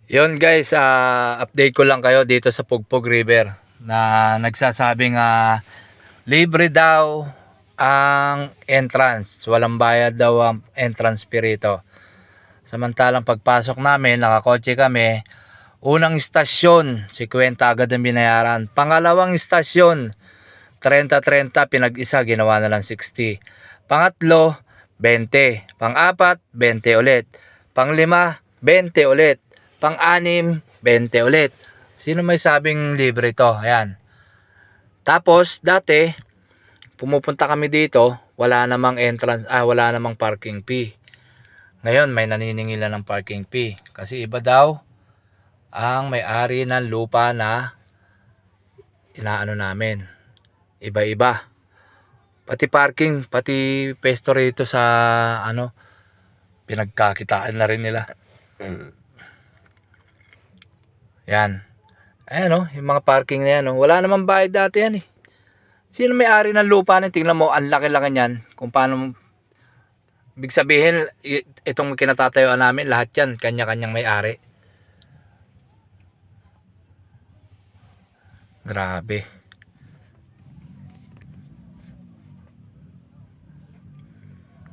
Yun guys, update ko lang kayo dito sa Pugpog River na nagsasabing libre daw ang entrance. Walang bayad daw ang entrance fee rito. Samantalang pagpasok namin, nakakotse kami, unang istasyon, 50 agad ang binayaran. Pangalawang istasyon, 30-30, pinag-isa, ginawa na lang 60. Pangatlo, 20. Pang-apat, 20 ulit. Pang-lima, 20 ulit. Pang-anim, 20 ulit. Sino may sabing libre ito? Ayan. Tapos, dati, pumupunta kami dito, wala namang entrance, wala namang parking fee. Ngayon, may naniningilan ng parking fee. Kasi iba daw ang may-ari ng lupa na inaano namin. Iba-iba. Pati parking, pati pesto rito sa pinagkakitaan na rin nila. Yan. Ayan yung mga parking na yan. Wala namang bayad dati yan eh. Sino may-ari ng lupa na? Tingnan mo, ang laki-laki niyan. Kung paano, ibig sabihin, itong kinatatayuan namin, lahat yan, kanya-kanyang may-ari. Grabe.